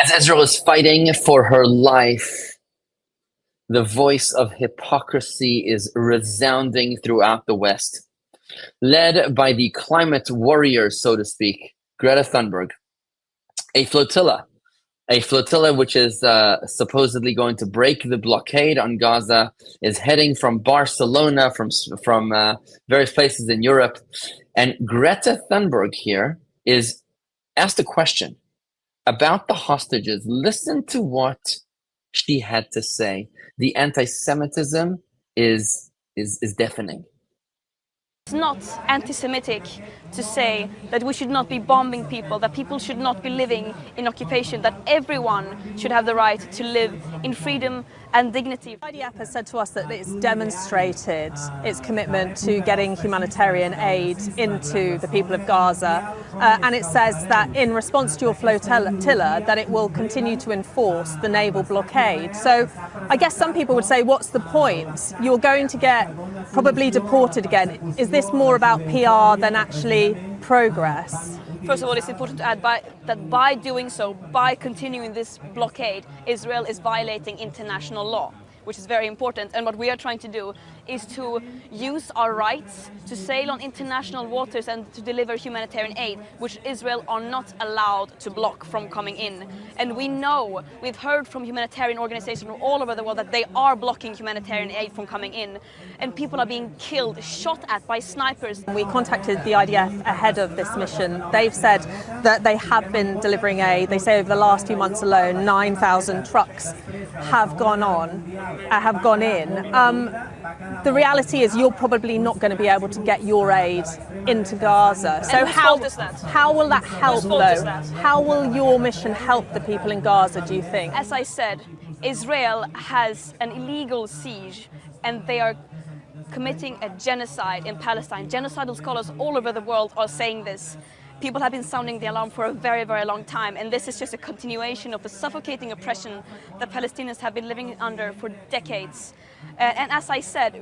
As Israel is fighting for her life, the voice of hypocrisy is resounding throughout the West. Led by the climate warrior, so to speak, Greta Thunberg, a flotilla which is supposedly going to break the blockade on Gaza, is heading from Barcelona, from various places in Europe. And Greta Thunberg here is asked a question about the hostages. Listen to what she had to say. The anti-Semitism is deafening. It's not anti-Semitic to say that we should not be bombing people, that people should not be living in occupation, that everyone should have the right to live in freedom and dignity. IDF has said to us that it's demonstrated its commitment to getting humanitarian aid into the people of Gaza, and it says that in response to your flotilla that it will continue to enforce the naval blockade. So I guess some people would say, what's the point? You're going to get probably deported again. Is this more about PR than actually progress? First of all, it's important to add that by doing so, by continuing this blockade, Israel is violating international law, which is very important. And what we are trying to do is to use our rights to sail on international waters and to deliver humanitarian aid, which Israel are not allowed to block from coming in. And we know, we've heard from humanitarian organizations all over the world that they are blocking humanitarian aid from coming in. And people are being killed, shot at by snipers. We contacted the IDF ahead of this mission. They've said that they have been delivering aid. They say over the last few months alone, 9,000 trucks have gone in. The reality is you're probably not going to be able to get your aid into Gaza. So how will that help, though? How will your mission help the people in Gaza, do you think? As I said, Israel has an illegal siege and they are committing a genocide in Palestine. Genocidal scholars all over the world are saying this. People have been sounding the alarm for a very, very long time, and this is just a continuation of the suffocating oppression that Palestinians have been living under for decades. And as I said,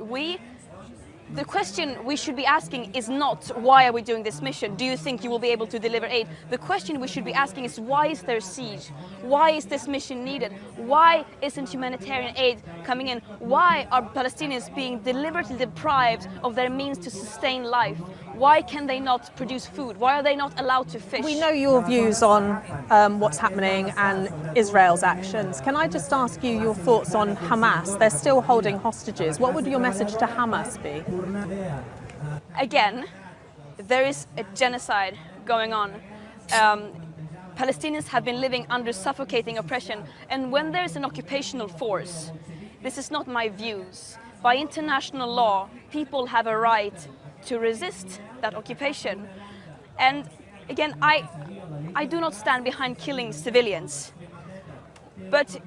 the question we should be asking is not why are we doing this mission? Do you think you will be able to deliver aid? The question we should be asking is why is there siege? Why is this mission needed? Why isn't humanitarian aid coming in? Why are Palestinians being deliberately deprived of their means to sustain life? Why can they not produce food? Why are they not allowed to fish? We know your views on what's happening and Israel's actions. Can I just ask you your thoughts on Hamas? They're still holding hostages. What would your message to Hamas be? Again, there is a genocide going on. Palestinians have been living under suffocating oppression, and when there is an occupational force, this is not my views. By international law, people have a right to resist that occupation. And again, I do not stand behind killing civilians. But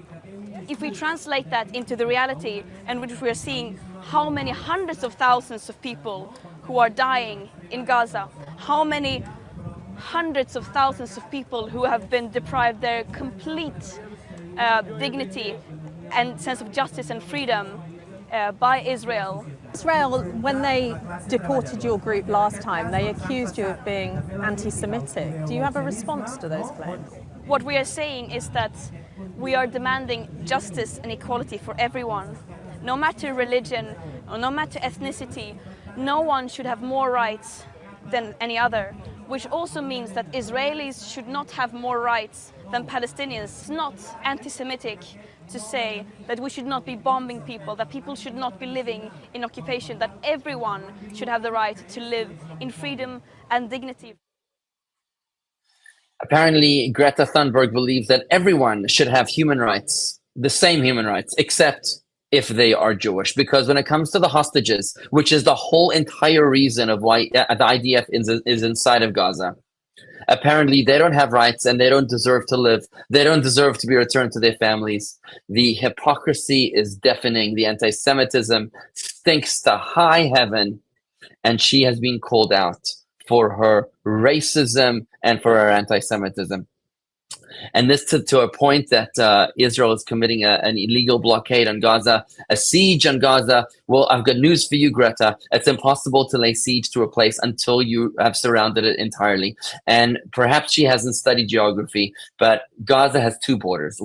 if we translate that into the reality, and which we are seeing how many hundreds of thousands of people who are dying in Gaza, how many hundreds of thousands of people who have been deprived their complete dignity and sense of justice and freedom by Israel. Israel, when they deported your group last time, they accused you of being anti-Semitic. Do you have a response to those claims? What we are saying is that we are demanding justice and equality for everyone. No matter religion or no matter ethnicity, no one should have more rights than any other, which also means that Israelis should not have more rights than Palestinians. It's not anti-Semitic to say that we should not be bombing people, that people should not be living in occupation, that everyone should have the right to live in freedom and dignity. Apparently, Greta Thunberg believes that everyone should have human rights, the same human rights, except if they are Jewish. Because when it comes to the hostages, which is the whole entire reason of why the IDF is inside of Gaza, apparently they don't have rights and they don't deserve to live. They don't deserve to be returned to their families. The hypocrisy is deafening. The anti-Semitism stinks to high heaven. And she has been called out for her racism and for her anti-Semitism. And this to a point that Israel is committing an illegal blockade on Gaza, a siege on Gaza. Well, I've got news for you, Greta. It's impossible to lay siege to a place until you have surrounded it entirely. And perhaps she hasn't studied geography, but Gaza has two borders,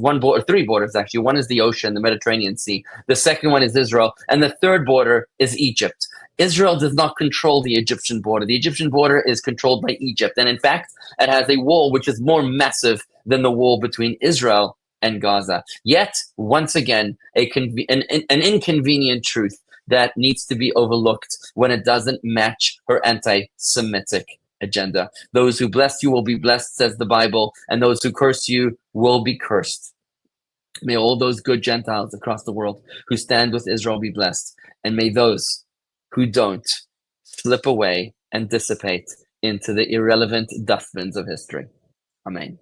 three borders actually. One is the ocean, the Mediterranean Sea. The second one is Israel, and the third border is Egypt. Israel does not control the Egyptian border. The Egyptian border is controlled by Egypt. And in fact, it has a wall which is more massive than the wall between Israel and Gaza. Yet, once again, an inconvenient truth that needs to be overlooked when it doesn't match her anti-Semitic agenda. Those who bless you will be blessed, says the Bible, and those who curse you will be cursed. May all those good Gentiles across the world who stand with Israel be blessed, and may those who don't slip away and dissipate into the irrelevant dustbins of history. Amen.